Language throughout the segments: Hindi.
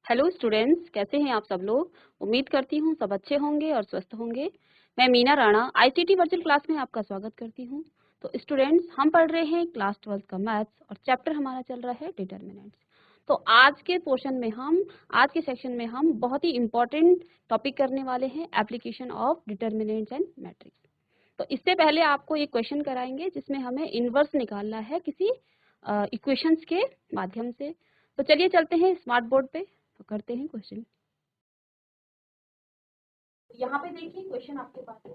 हेलो स्टूडेंट्स, कैसे हैं आप सब लोग। उम्मीद करती हूँ सब अच्छे होंगे और स्वस्थ होंगे। मैं Meena Rana ICT virtual class में आपका स्वागत करती हूँ। तो स्टूडेंट्स, हम पढ़ रहे हैं क्लास 12 का मैथ्स और चैप्टर हमारा चल रहा है डिटर्मिनेंट्स। तो आज के पोर्शन में आज के सेक्शन में हम बहुत ही इंपॉर्टेंट टॉपिक करने वाले हैं, application of determinants and matrix. तो इससे पहले आपको एक क्वेश्चन कराएंगे जिसमें हमें इनवर्स निकालना है किसी इक्वेशंस के माध्यम से। तो चलिए चलते हैं स्मार्ट बोर्ड पे, तो करते हैं क्वेश्चन। यहाँ पे देखिए क्वेश्चन आपके पास है।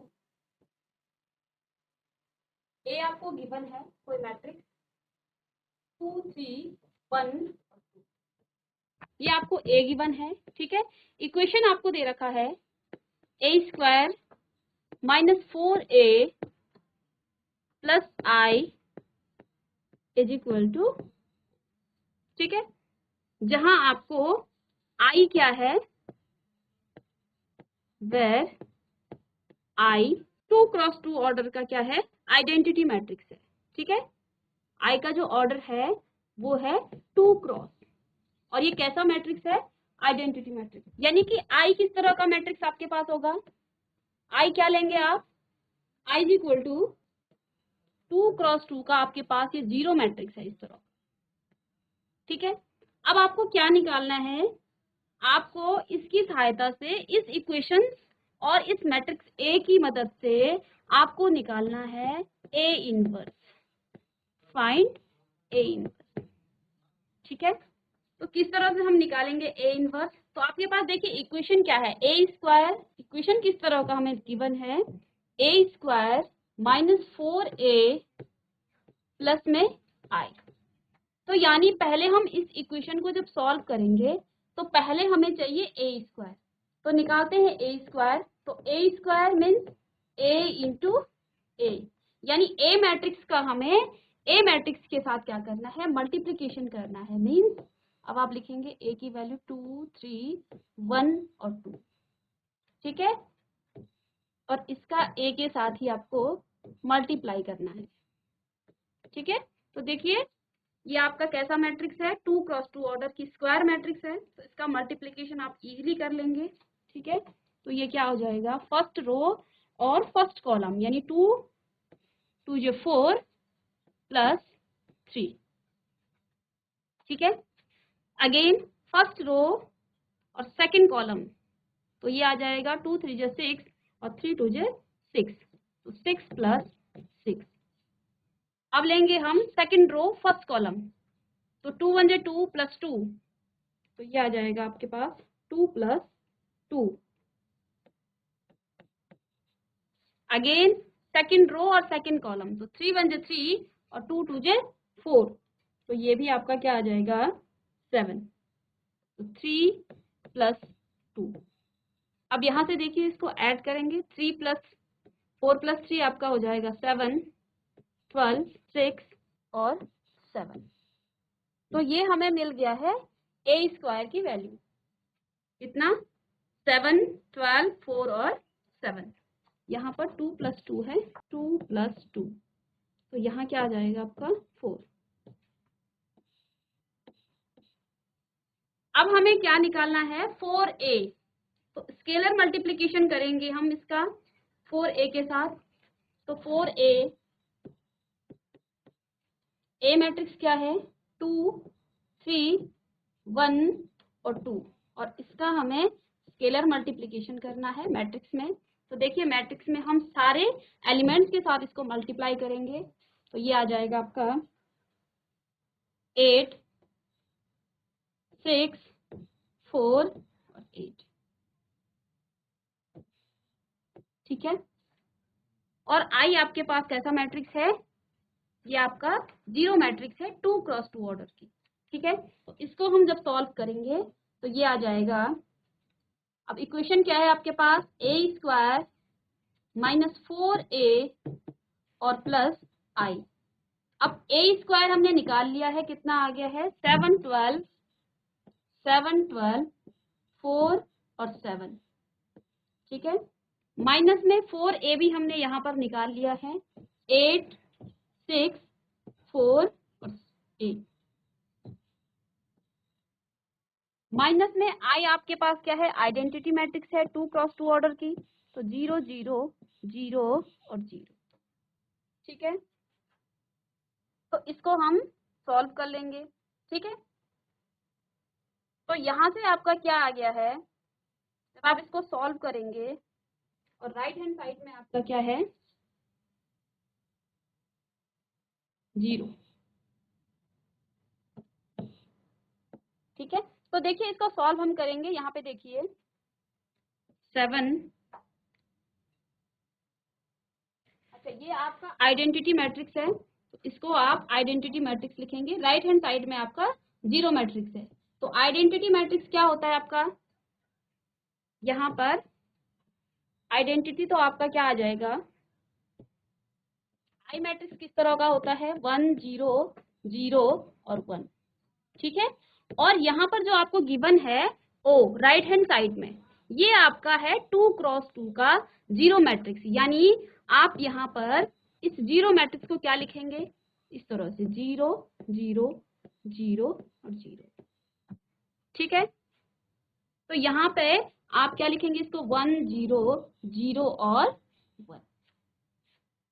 ए आपको गिवन है कोई मैट्रिक्स 2 3 1, ये आपको ए गिवन है, ठीक है। इक्वेशन आपको दे रखा है A square minus 4a plus I is equal to, ठीक है, जहां आपको आई क्या है, वेर आई 2 क्रॉस 2 ऑर्डर का क्या है, आइडेंटिटी मैट्रिक्स है, ठीक है। आई का जो ऑर्डर है वो है 2 क्रॉस, और ये कैसा मैट्रिक्स है, आइडेंटिटी मैट्रिक्स। यानी कि आई किस तरह का मैट्रिक्स आपके पास होगा, आई क्या लेंगे आप, आई इज इक्वल टू 2 क्रॉस 2 का आपके पास ये जीरो मैट्रिक्स है इस तरह, ठीक है। अब आपको क्या निकालना है, आपको इसकी सहायता से इस इक्वेशन और इस मैट्रिक्स ए की मदद से आपको निकालना है A inverse, find A inverse, ठीक है। तो किस तरह से हम निकालेंगे ए इनवर्स, तो आपके पास देखिए इक्वेशन क्या है, ए स्क्वायर, इक्वेशन किस तरह का हमें गिवन है, A square minus 4a plus में आई। तो यानी पहले हम इस इक्वेशन को जब सॉल्व करेंगे तो पहले हमें चाहिए ए स्क्वायर। तो निकालते हैं ए स्क्वायर, तो ए स्क्वायर मीन्स ए इंटू ए, यानी ए मैट्रिक्स का हमें ए मैट्रिक्स के साथ क्या करना है, मल्टीप्लीकेशन करना है। मीन्स अब आप लिखेंगे ए की वैल्यू 2 3 1 और 2, ठीक है, और इसका ए के साथ ही आपको मल्टीप्लाई करना है, ठीक है। तो देखिए ये आपका कैसा मैट्रिक्स है, 2 क्रॉस 2 ऑर्डर की स्क्वायर मैट्रिक्स है, तो इसका मल्टीप्लीकेशन आप इजीली कर लेंगे, ठीक है। तो ये क्या हो जाएगा, फर्स्ट रो और फर्स्ट कॉलम, यानी 2 2 जो 4 प्लस 3, ठीक है। अगेन फर्स्ट रो और सेकंड कॉलम, तो ये आ जाएगा 2 3 जो 6 और 3 2 जो 6, तो 6 प्लस 6। अब लेंगे हम सेकंड रो फर्स्ट कॉलम, तो 2 1 जो 2 प्लस 2, तो ये आ जाएगा आपके पास 2 प्लस 2। अगेन सेकंड रो और सेकंड कॉलम, तो 3 1 जो 3 और 2 2 जो 4, तो ये भी आपका क्या आ जाएगा 7, तो 3 प्लस 2। अब यहाँ से देखिए इसको ऐड करेंगे, 3 प्लस 4 प्लस 3 आपका हो जाएगा 7 12 6 और 7। तो ये हमें मिल गया है ए स्क्वायर की वैल्यू, कितना 7 12 4 और 7। यहाँ पर 2 प्लस 2 है, 2 प्लस 2, तो यहाँ क्या आ जाएगा आपका 4। अब हमें क्या निकालना है, 4a। तो स्केलर मल्टीप्लिकेशन करेंगे हम इसका 4a के साथ, तो 4a, ए मैट्रिक्स क्या है 2 3 1 और 2, और इसका हमें स्केलर मल्टीप्लिकेशन करना है मैट्रिक्स में। तो देखिए मैट्रिक्स में हम सारे एलिमेंट्स के साथ इसको मल्टीप्लाई करेंगे, तो ये आ जाएगा आपका 8 6 4 और 8, ठीक है। और आई आपके पास कैसा मैट्रिक्स है, ये आपका जीरो मैट्रिक्स है 2 क्रॉस 2 ऑर्डर की, ठीक है। तो इसको हम जब सॉल्व करेंगे तो ये आ जाएगा, अब इक्वेशन क्या है आपके पास, ए स्क्वायर माइनस 4a और प्लस आई। अब ए स्क्वायर हमने निकाल लिया है, कितना आ गया है 7 12 4 और 7, ठीक है। माइनस में 4a भी हमने यहाँ पर निकाल लिया है, 8 6 4 और 8। माइनस में आई आपके पास क्या है, आइडेंटिटी मैट्रिक्स है 2 क्रॉस 2 ऑर्डर की, तो 0 0 0 और 0। ठीक है, तो इसको हम सॉल्व कर लेंगे। ठीक है, तो यहाँ से आपका क्या आ गया है, जब आप इसको सॉल्व करेंगे और राइट हैंड साइड में आपका क्या है, 0। ठीक है, तो देखिए इसको सॉल्व हम करेंगे। यहाँ पे देखिए 7, अच्छा ये आपका आइडेंटिटी मैट्रिक्स है, तो इसको आप आइडेंटिटी मैट्रिक्स लिखेंगे। राइट हैंड साइड में आपका 0 मैट्रिक्स है, तो आइडेंटिटी मैट्रिक्स क्या होता है आपका, यहाँ पर आइडेंटिटी तो आपका क्या आ जाएगा, आई मैट्रिक्स किस तरह का होता है, 1 0 0 और 1। ठीक है, और यहाँ पर जो आपको गिवन है ओ राइट हैंड साइड में, ये आपका है 2 क्रॉस 2 का 0 मैट्रिक्स, यानी आप यहाँ पर इस 0 मैट्रिक्स को क्या लिखेंगे, इस तरह से 0 0 0 और 0। ठीक है, तो यहाँ पे आप क्या लिखेंगे, इसको 1 0 0 और 1।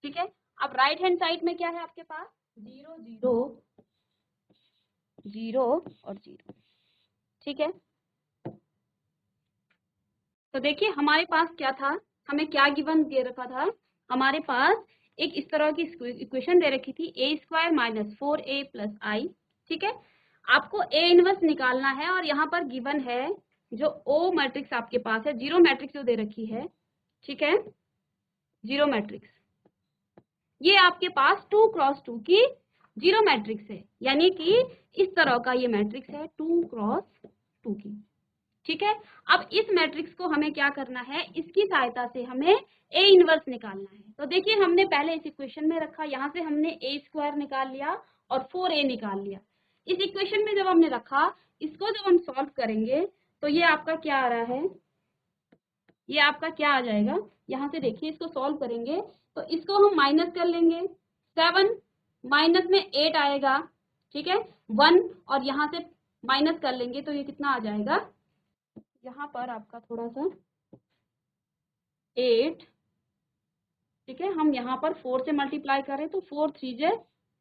ठीक है, अब राइट हैंड साइड में क्या है आपके पास, 0 0 0 और 0। ठीक है, तो देखिए हमारे पास क्या था, हमें क्या गिवन दे रखा था, हमारे पास एक इस तरह की इक्वेशन दे रखी थी, a² - 4a + i। ठीक है, आपको a इनवर्स निकालना है, और यहाँ पर गिवन है जो o मैट्रिक्स आपके पास है, 0 मैट्रिक्स जो दे रखी है। ठीक है, 0 मैट्रिक्स, ये आपके पास 2 क्रॉस 2 की 0 मैट्रिक्स है, यानी कि इस तरह का ये मैट्रिक्स है 2 क्रॉस 2 की। ठीक है, अब इस मैट्रिक्स को हमें क्या करना है, इसकी सहायता से हमें ए इनवर्स निकालना है। तो देखिए हमने पहले इस इक्वेशन में रखा, यहाँ से हमने a² निकाल लिया और 4a निकाल लिया। इस इक्वेशन में जब हमने रखा, इसको जब हम सॉल्व करेंगे तो ये आपका क्या आ रहा है, ये आपका क्या आ जाएगा, यहाँ से देखिए इसको सॉल्व करेंगे तो इसको हम माइनस कर लेंगे, 7 माइनस में 8 आएगा। ठीक है, 1 और यहाँ से माइनस कर लेंगे तो ये कितना आ जाएगा, यहाँ पर आपका थोड़ा सा 8। ठीक है, हम यहाँ पर 4 से मल्टीप्लाई करें तो 4 3 जे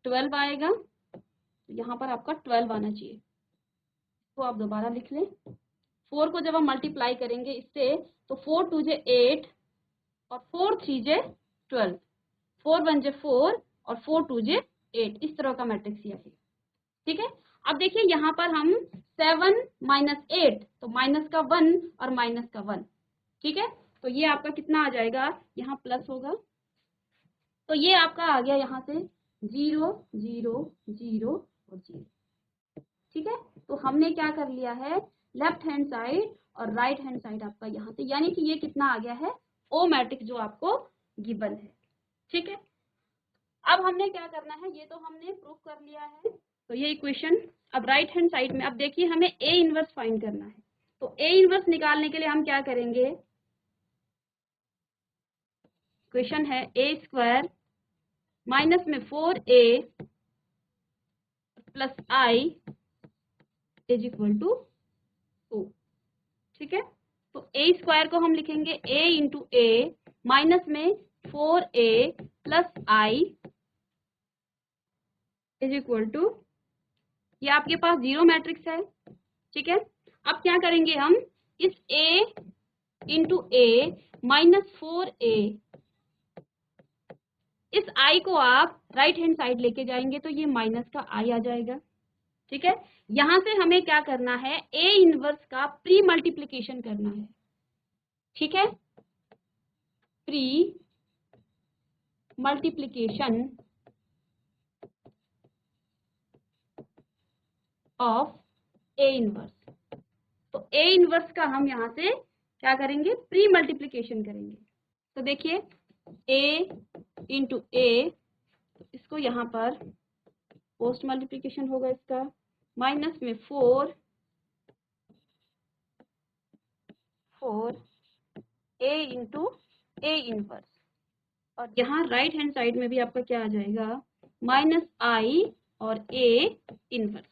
12 आएगा, तो यहाँ पर आपका 12 आना चाहिए। तो आप दोबारा लिख लें, 4 को जब हम मल्टीप्लाई करेंगे इससे तो 4 2 जे 8 और 4 3 जे 12, 4 1 जे 4 और 4 2 जे 8, इस तरह का मैट्रिक्स ये है। ठीक है, अब देखिए यहाँ पर हम 7 - 8, तो माइनस का 1 और माइनस का 1। ठीक है, तो ये आपका कितना आ जाएगा, यहाँ प्लस होगा, तो ये आपका आ गया यहाँ से 0 0 0 और 0। ठीक है, तो हमने क्या कर लिया है, लेफ्ट हैंड साइड और राइट हैंड साइड आपका यहाँ से, यानी कि ये कितना आ गया है, ओ मैट्रिक्स जो आपको गिवन है। ठीक है, अब हमने क्या करना है, ये तो हमने प्रूफ कर लिया है, तो ये इक्वेशन। अब राइट हैंड साइड में अब देखिए हमें ए इनवर्स फाइंड करना है, तो ए इनवर्स निकालने के लिए हम क्या करेंगे, इक्वेशन है a² माइनस में 4a + i = 2। ठीक है, तो a² को हम लिखेंगे a × a माइनस में 4a + i = ये आपके पास 0 मैट्रिक्स है। ठीक है, अब क्या करेंगे हम, इस a × a - 4a, इस i को आप राइट हैंड साइड लेके जाएंगे तो ये माइनस का i आ जाएगा। ठीक है, यहां से हमें क्या करना है, ए इनवर्स का प्री मल्टीप्लीकेशन करना है। ठीक है, pre multiplication of A inverse, तो ए इनवर्स का हम यहां से क्या करेंगे, प्री मल्टीप्लीकेशन करेंगे। तो देखिए a × a, इसको यहाँ पर पोस्ट मल्टीप्लीकेशन होगा इसका, माइनस में 4 a × a इनवर्स, और यहाँ राइट हैंड साइड में भी आपका क्या आ जाएगा, -i और a इनवर्स।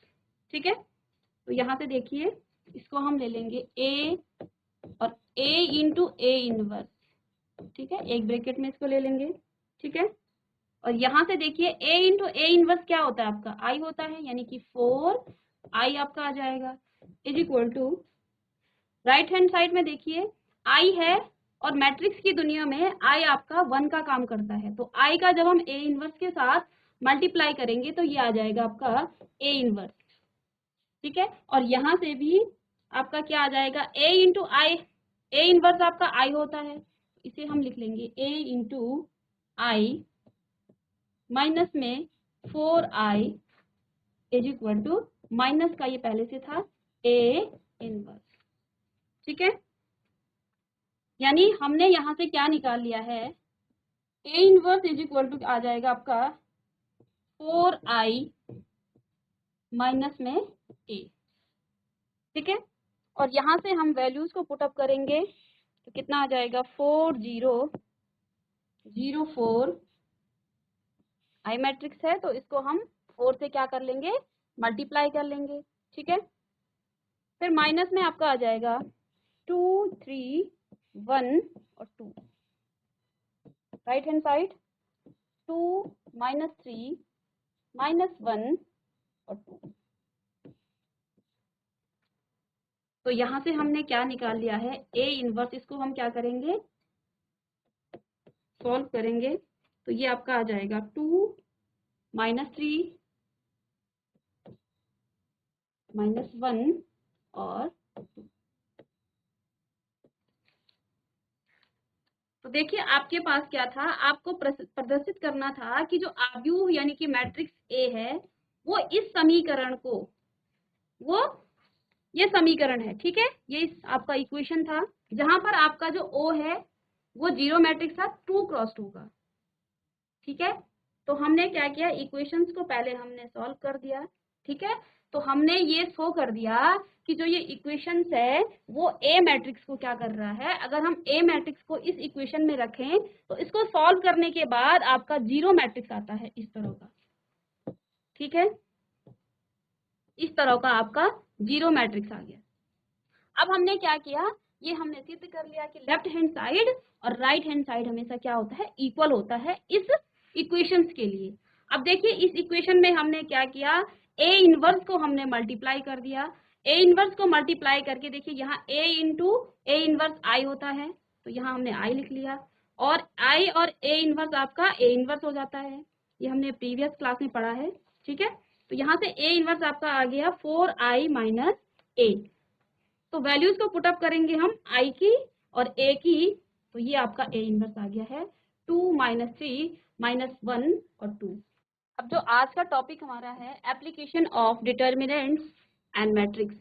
ठीक है, तो यहाँ से देखिए इसको हम ले लेंगे ए और ए इंटू ए इनवर्स, ठीक है, एक ब्रैकेट में इसको ले लेंगे, ठीक है। और यहाँ से देखिए a इंटू ए इनवर्स क्या होता है आपका, i होता है, यानी कि 4i आपका आ जाएगा, is equal to right hand side में देखिए i है और मैट्रिक्स की दुनिया में i आपका 1 का काम करता है, तो i का जब हम a इनवर्स के साथ मल्टीप्लाई करेंगे तो ये आ जाएगा आपका a इनवर्स, ठीक है। और यहाँ से भी आपका क्या आ जाएगा, a into I, a inverse आपका i होता है, इसे हम लिख लेंगे a इंटू आई माइनस में 4i is equal to minus का ये पहले से था a इनवर्स, ठीक है। यानी हमने यहाँ से क्या निकाल लिया है, a inverse is equal to आ जाएगा आपका 4i माइनस में a, ठीक है। और यहाँ से हम वैल्यूज को पुटअप करेंगे तो कितना आ जाएगा, 4004 आई मैट्रिक्स है, तो इसको हम 4 से क्या कर लेंगे, मल्टीप्लाई कर लेंगे, ठीक है। फिर माइनस में आपका आ जाएगा 2 3 1 और 2, right hand side 2 minus 3 minus 1 और 2। तो यहाँ से हमने क्या निकाल लिया है, a इनवर्स, इसको हम क्या करेंगे, सॉल्व करेंगे, तो ये आपका आ जाएगा 2 माइनस 3 माइनस 1 और 2। तो देखिए आपके पास क्या था, आपको प्रदर्शित करना था कि जो आव्यूह यानी कि मैट्रिक्स A है वो इस समीकरण को, वो ये समीकरण है, ठीक है, ये आपका इक्वेशन था जहां पर आपका जो O है वो जीरो मैट्रिक्स था 2 क्रॉस 2 का, ठीक है। तो हमने क्या किया, इक्वेशंस को पहले हमने सॉल्व कर दिया, ठीक है। तो हमने ये शो कर दिया कि जो ये इक्वेशंस है वो ए मैट्रिक्स को क्या कर रहा है, अगर हम ए मैट्रिक्स को इस इक्वेशन में रखें तो इसको सॉल्व करने के बाद आपका जीरो मैट्रिक्स आता है इस तरह का, ठीक है, इस तरह का आपका जीरो मैट्रिक्स आ गया। अब हमने क्या किया, ये हमने सिद्ध कर लिया कि लेफ्ट हैंड साइड और राइट हैंड साइड हमेशा क्या होता है, इक्वल होता है इस इक्वेशंस के लिए। अब देखिए इस इक्वेशन में हमने क्या किया, a इनवर्स को हमने मल्टीप्लाई कर दिया, a इनवर्स को मल्टीप्लाई करके देखिए यहाँ a into A inverse i होता है, तो यहाँ हमने i लिख लिया, और i और a इनवर्स आपका a इनवर्स हो जाता है, ये हमने प्रीवियस क्लास में पढ़ा है, ठीक है। तो यहाँ से a इनवर्स आपका आ गया 4i माइनस a, तो वैल्यूज को पुटअप करेंगे हम i की और a की, तो ये आपका a इनवर्स आ गया है 2 माइनस 3 माइनस 1 और 2। अब जो आज का टॉपिक हमारा है application of determinants and matrix,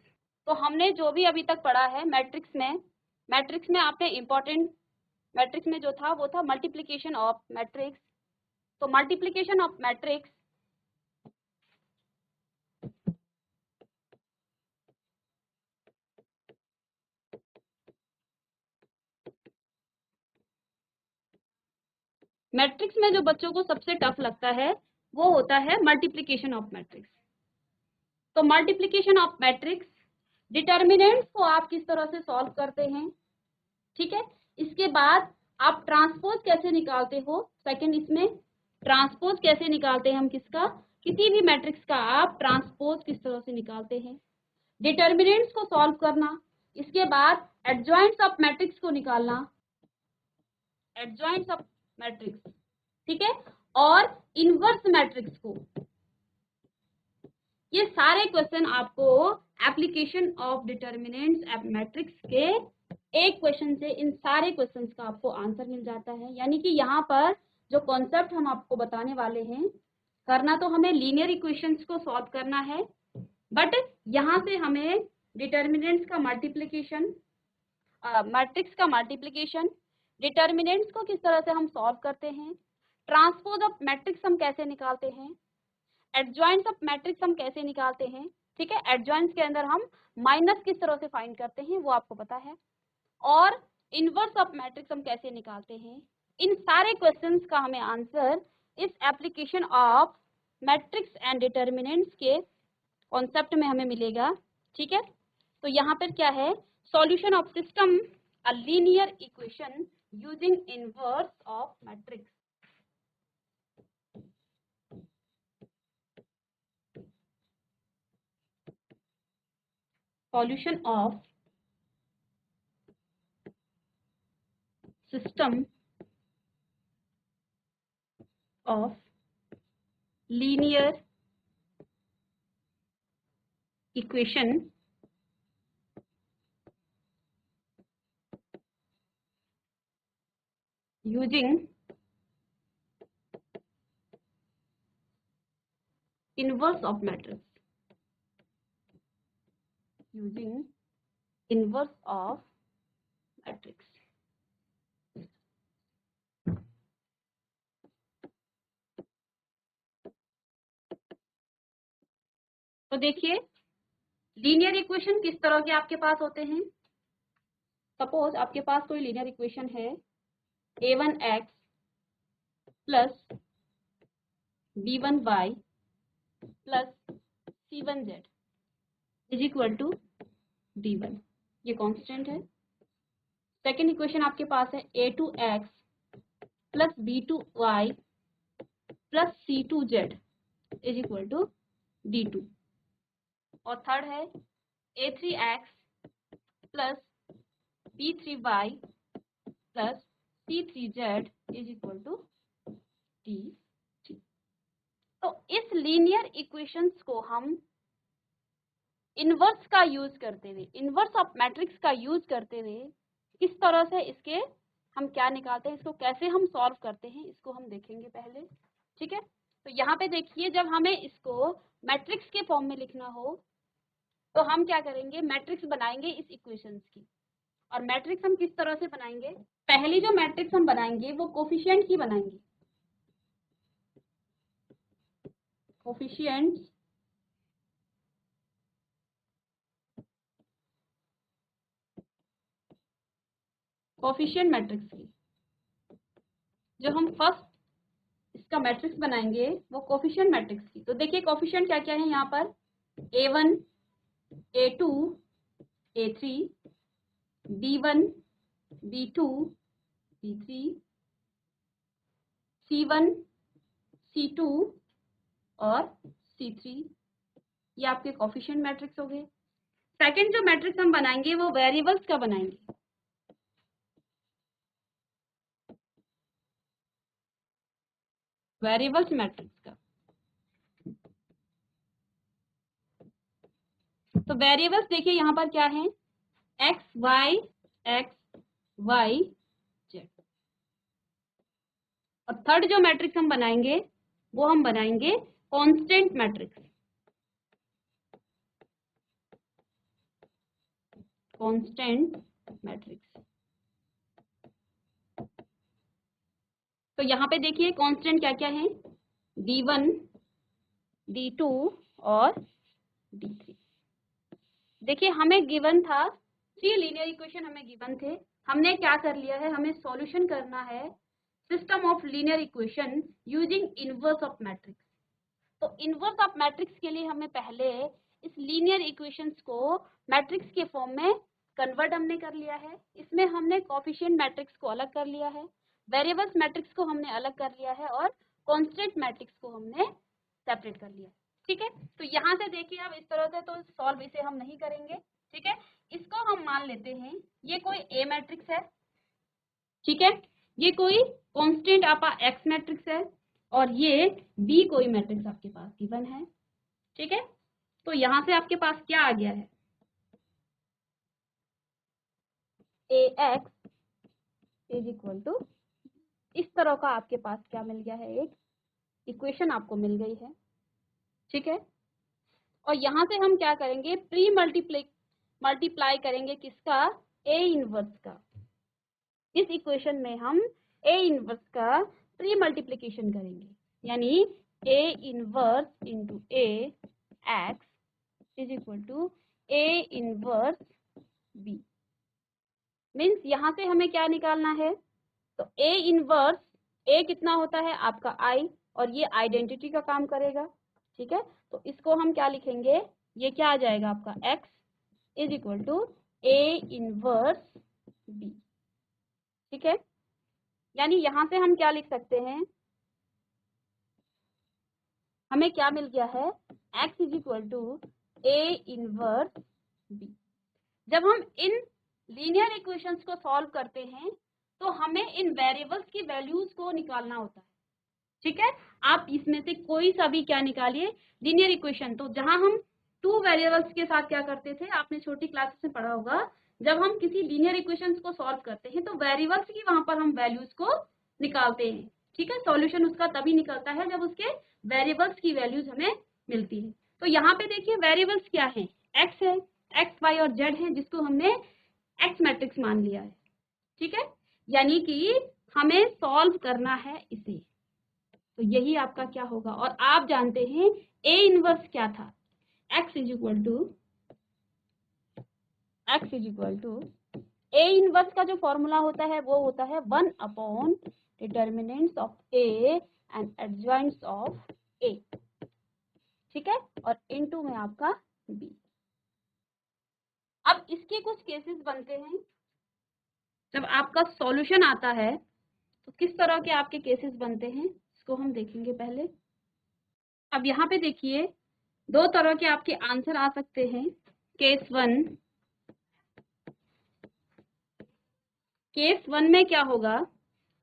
तो हमने जो भी अभी तक पढ़ा है मैट्रिक्स में आपने इम्पोर्टेंट मैट्रिक्स में जो था वो था मल्टीप्लिकेशन ऑफ मैट्रिक्स। तो मल्टीप्लिकेशन ऑफ मैट्रिक्स मैट्रिक्स में जो बच्चों को सबसे टफ लगता है वो होता है मल्टीप्लिकेशन ऑफ मैट्रिक्स। तो मल्टीप्लिकेशन ऑफ मैट्रिक्स डिटर्मिनेंट्स को आप किस तरह से सॉल्व करते हैं, ठीक है। इसके बाद आप ट्रांसपोज कैसे निकालते हो, सेकंड इसमें ट्रांसपोज कैसे निकालते हैं हम, किसका, किसी भी मैट्रिक्स का आप ट्रांसपोज किस तरह से निकालते हैं, डिटर्मिनेंट्स को सॉल्व करना, इसके बाद एडजॉइंट्स ऑफ मैट्रिक्स को निकालना, एडजॉइंट्स ऑफ मैट्रिक्स, ठीक है, और इनवर्स मैट्रिक्स को, ये सारे क्वेश्चन आपको application of determinants of matrix के एक क्वेश्चन से इन सारे क्वेश्चंस का आपको आंसर मिल जाता है। यानी कि यहाँ पर जो कॉन्सेप्ट हम आपको बताने वाले हैं, करना तो हमें लीनियर इक्वेशंस को सॉल्व करना है, बट यहाँ से हमें डिटर्मिनेंट्स का मल्टीप्लिकेशन, मैट्रिक्स का मल्टीप्लिकेशन, डिटर्मिनेंट्स को किस तरह से हम सॉल्व करते हैं, ट्रांसपोज ऑफ मैट्रिक्स हम कैसे निकालते हैं, एडजॉइंट्स ऑफ मैट्रिक्स हम कैसे निकालते हैं, ठीक है, एडजॉइंट्स के अंदर हम माइनस किस तरह से फाइंड करते हैं वो आपको पता है, और इनवर्स ऑफ मैट्रिक्स हम कैसे निकालते हैं। इन सारे क्वेश्चंस का हमें आंसर इस application of matrix and determinants के कॉन्सेप्ट में हमें मिलेगा, ठीक है। तो यहाँ पर क्या है, solution of system a linear equation using inverse of matrix. Solution of system of linear equation using inverse of matrix, using inverse of matrix। तो देखिए लीनियर इक्वेशन किस तरह के आपके पास होते हैं। सपोज आपके पास कोई लीनियर इक्वेशन है a1x plus b1y plus c1z is equal to d1, ये कांस्टेंट है। सेकेंड इक्वेशन आपके पास है a2x plus b2y plus c2z is equal to d2। और थर्ड है a3x plus b3y plus c3z is equal to d3। तो इस लीनियर इक्वेशंस को हम इनवर्स का यूज करते हुए, इनवर्स ऑफ मैट्रिक्स का यूज करते हुए किस तरह से इसके हम क्या निकालते हैं, इसको कैसे हम सॉल्व करते हैं, इसको हम देखेंगे पहले। ठीक है, तो यहाँ पे देखिए जब हमें इसको मैट्रिक्स के फॉर्म में लिखना हो तो हम क्या करेंगे, मैट्रिक्स बनाएंगे इस इक्वेशंस की। और मैट्रिक्स हम किस तरह से बनाएंगे, पहली जो मैट्रिक्स हम बनाएंगे वो कोफिशिएंट की बनाएंगे। कोफिशिएंट कोफिशिएंट मैट्रिक्स की, जो हम फर्स्ट इसका मैट्रिक्स बनाएंगे वो कोफिशिएंट मैट्रिक्स की। तो देखिए कोफिशिएंट क्या क्या है यहाँ पर, a1 a2 a3 b1 b2 b3 c1 c2 और c3, ये आपके कोफिशिएंट मैट्रिक्स हो गए। सेकंड जो मैट्रिक्स हम बनाएंगे वो वेरिएबल्स का बनाएंगे। वेरिएबल्स मैट्रिक्स का, तो वेरिएबल्स देखिए यहाँ पर क्या है, x y z। और थर्ड जो मैट्रिक्स हम बनाएंगे वो हम बनाएंगे कांस्टेंट मैट्रिक्स। कांस्टेंट मैट्रिक्स, तो यहाँ पे देखिए कांस्टेंट क्या क्या है, d1 d2 और d3। देखिए हमें गिवन था 3 लीनियर इक्वेशन हमें गिवन थे, हमने क्या कर लिया है, हमें सॉल्यूशन करना है system of linear equation using inverse of matrix. तो इनवर्स ऑफ मैट्रिक्स के लिए हमें पहले इस लीनियर इक्वेशंस को मैट्रिक्स के फॉर्म में कन्वर्ट हमने कर लिया है। इसमें हमने कोफिशिएंट मैट्रिक्स को अलग कर लिया है, वेरिएबल्स मैट्रिक्स को हमने अलग कर लिया है और कांस्टेंट मैट्रिक्स को हमने सेपरेट कर लिया है। ठीक है, तो यहाँ से देखिए अब इस तरह से तो सॉल्व इसे हम नहीं करेंगे। ठीक है, इसको हम मान लेते हैं ये कोई ए मैट्रिक्स है। ठीक है, ये कोई कांस्टेंट आपका एक्स मैट्रिक्स है और ये बी कोई मैट्रिक्स आपके पास गिवन है। ठीक है, तो यहां से आपके पास क्या आ गया है, ax इज इक्वल टू, इस तरह का आपके पास क्या मिल गया है, एक इक्वेशन आपको मिल गई है। ठीक है, और यहां से हम क्या करेंगे, प्री मल्टीप्लाई करेंगे किसका, ए इनवर्स का। इस इक्वेशन में हम ए इनवर्स का प्री मल्टीप्लिकेशन करेंगे, यानी A inverse into A X is equal to A inverse B. Means यहाँ से हमें क्या निकालना है, तो ए इनवर्स, ए कितना होता है आपका आई, और ये आइडेंटिटी का काम करेगा। ठीक है, तो इसको हम क्या लिखेंगे, ये क्या आ जाएगा आपका x is equal to A inverse B. ठीक है, यानी यहां से हम क्या लिख सकते हैं, हमें क्या मिल गया है, x is equal to A inverse B. जब हम इन लीनियर इक्वेशंस को सॉल्व करते हैं तो हमें इन वेरिएबल्स की वैल्यूज को निकालना होता है। ठीक है, आप इसमें से कोई सा भी क्या निकालिए लीनियर इक्वेशन। तो जहां हम टू वेरिएबल्स के साथ क्या करते थे, आपने छोटी क्लासेस में पढ़ा होगा, जब हम किसी लीनियर इक्वेशंस को सॉल्व करते हैं तो वेरिएबल्स की वहां पर हम वैल्यूज को निकालते हैं। ठीक है, सॉल्यूशन उसका तभी निकलता है जब उसके वेरिएबल्स की वैल्यूज हमें मिलती है। तो यहाँ पे देखिए वेरिएबल्स क्या है, एक्स है, एक्स वाई और जेड है, जिसको हमने एक्स मैट्रिक्स मान लिया है। ठीक है, यानी कि हमें सॉल्व करना है इसे, तो यही आपका क्या होगा। और आप जानते हैं ए इनवर्स क्या था, x is equal to A inverse का जो फॉर्मूला होता है वो होता है 1 upon determinants of A and adjoints of A. ठीक है, और इनटू में आपका बी। अब इसके कुछ केसेस बनते हैं, जब आपका सॉल्यूशन आता है तो किस तरह के आपके केसेस बनते हैं इसको हम देखेंगे पहले। अब यहाँ पे देखिए दो तरह के आपके आंसर आ सकते हैं। केस वन में क्या होगा,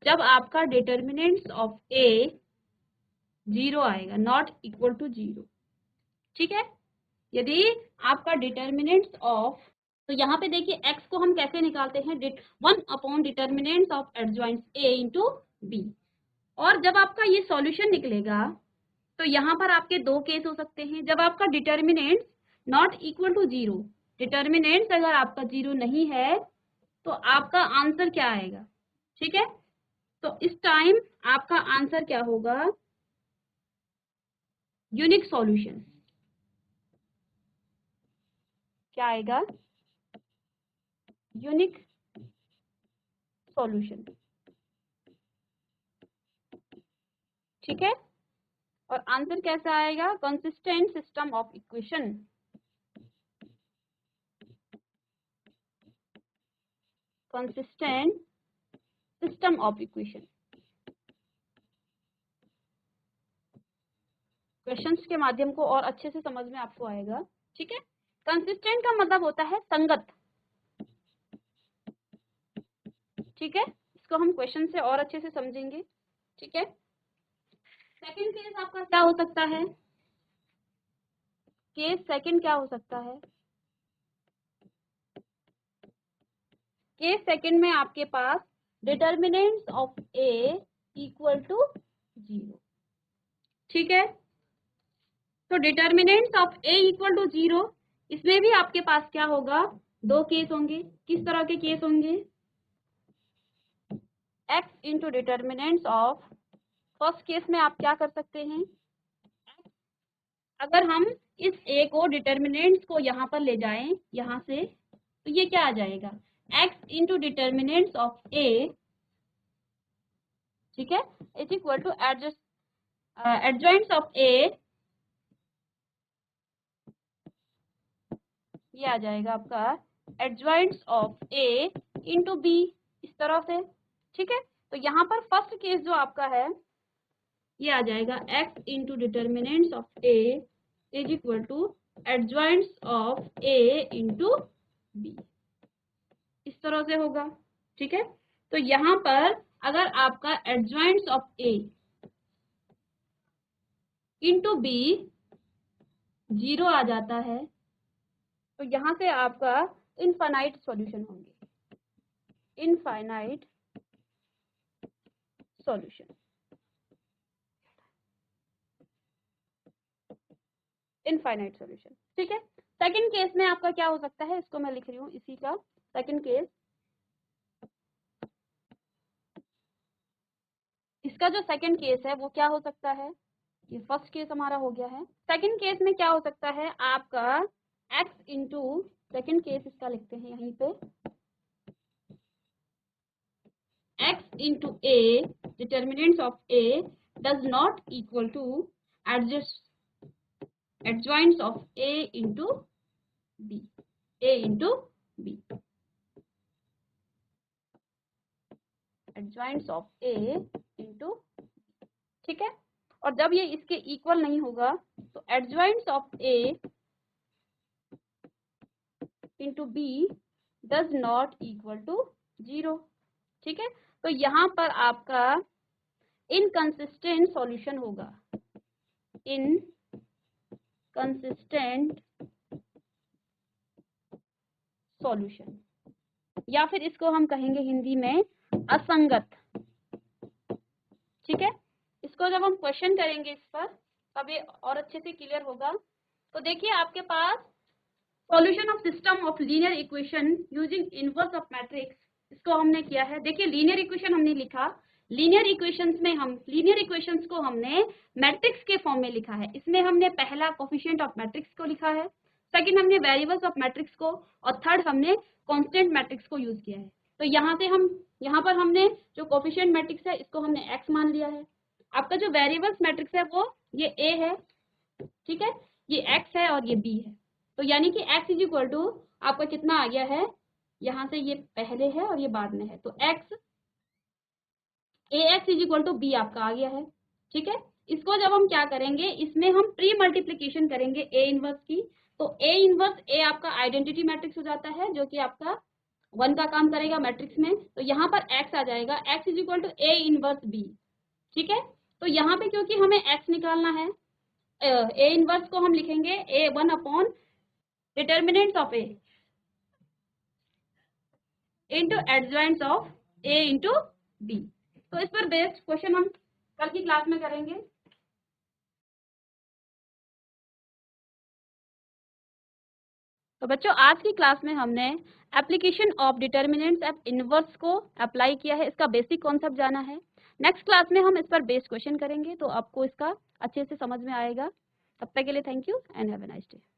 जब आपका डिटर्मिनेंट्स ऑफ ए 0 आएगा, नॉट इक्वल टू 0। ठीक है, यदि आपका डिटर्मिनेंट्स ऑफ, तो यहाँ पे देखिए x को हम कैसे निकालते हैं, 1 upon determinants of adjoints a into B. और जब आपका ये सॉल्यूशन निकलेगा तो यहाँ पर आपके दो केस हो सकते हैं, जब आपका determinants not equal to 0, determinants अगर आपका 0 नहीं है तो आपका आंसर क्या आएगा। ठीक है, तो इस टाइम आपका आंसर क्या होगा, यूनिक सॉल्यूशन। क्या आएगा, यूनिक सॉल्यूशन। ठीक है, और आंसर कैसा आएगा, consistent system of equation. Consistent system of equation. Questions के माध्यम को और अच्छे से समझ में आपको आएगा। ठीक है, कंसिस्टेंट का मतलब होता है संगत। ठीक है, इसको हम क्वेश्चन से और अच्छे से समझेंगे। ठीक है, सेकंड केस आपका क्या हो सकता है, केस सेकंड क्या हो सकता है, केस सेकंड में आपके पास determinants of A equal to 0। ठीक है, तो determinants of A equal to 0, इसमें भी आपके पास क्या होगा, दो केस होंगे। किस तरह के केस होंगे, x into determinants of, first case में आप क्या कर सकते हैं, अगर हम इस a को डिटर्मिनेंट्स को यहाँ पर ले जाएं यहाँ से, तो ये क्या आ जाएगा, x into determinants of a, ठीक है, is equal to adjoints of a, ये आ जाएगा आपका adjoints of a into b, इस तरह से। ठीक है, तो यहाँ पर फर्स्ट केस जो आपका है ये आ जाएगा x into determinants of a is equal to adjoints of a into b, इस तरह से होगा। ठीक है, तो यहाँ पर अगर आपका adjoints of a into b 0 आ जाता है तो यहाँ से आपका इनफाइनाइट सॉल्यूशन होंगे, इनफाइनाइट सॉल्यूशन, इनफाइनाइट सॉल्यूशन। ठीक है, सेकंड केस में आपका क्या हो सकता है, इसको मैं लिख रही हूँ इसी का सेकंड केस। इसका जो सेकंड केस है वो क्या हो सकता है, ये फर्स्ट केस हमारा हो गया है। सेकंड केस में क्या हो सकता है आपका x इंटू, सेकेंड केस इसका लिखते हैं यहीं पे, x into a, determinants of a does not equal to adjoints of a into b, A into B, adjoints of A into, ठीक है। और जब ये इसके इक्वल नहीं होगा तो adjoints of A into B does not equal to 0, ठीक है। तो यहाँ पर आपका इनकंसिस्टेंट सॉल्यूशन होगा, इनकंसिस्टेंट सॉल्यूशन, या फिर इसको हम कहेंगे हिंदी में असंगत, ठीक है। इसको जब हम क्वेश्चन करेंगे इस पर तब ये और अच्छे से क्लियर होगा। तो देखिए आपके पास solution of system of linear equation using inverse of matrix, इसको हमने किया है। देखिए लीनियर इक्वेशन हमने लिखा, लीनियर इक्वेशंस में हम लीनियर इक्वेशंस को हमने मैट्रिक्स के फॉर्म में लिखा है। इसमें हमने पहला कोफिशिएंट ऑफ मैट्रिक्स को लिखा है, सेकंड हमने वेरिएबल्स ऑफ मैट्रिक्स को, और थर्ड हमने कांस्टेंट मैट्रिक्स को यूज किया है। तो यहाँ पर हमने जो कोफिशिएंट मैट्रिक्स है इसको हमने x मान लिया है। आपका जो वेरिएबल्स मैट्रिक्स है वो ये a है, ठीक है, ये x है और ये b है। तो यानी कि x इज इक्वल टू आपका कितना आ गया है, यहाँ से ये पहले है और ये बाद में है, तो x ax is equal to b आपका आ गया है, ठीक है। इसको जब हम क्या करेंगे, इसमें हम प्री मल्टीप्लीकेशन करेंगे a इनवर्स की, तो a इनवर्स a आपका आइडेंटिटी मैट्रिक्स हो जाता है जो कि आपका 1 का काम करेगा मैट्रिक्स में। तो यहाँ पर x आ जाएगा, x is equal to a inverse b, ठीक है। तो यहाँ पे क्योंकि हमें x निकालना है, a इनवर्स को हम लिखेंगे a1 upon determinants of a into adjoints of a into b। तो इस पर बेस्ड क्वेश्चन हम कल की क्लास में करेंगे। तो बच्चों आज की क्लास में हमने application of determinants of inverse को अप्लाई किया है, इसका बेसिक कॉन्सेप्ट जाना है। नेक्स्ट क्लास में हम इस पर बेस्ड क्वेश्चन करेंगे तो आपको इसका अच्छे से समझ में आएगा। तब तक के लिए thank you and have a nice day.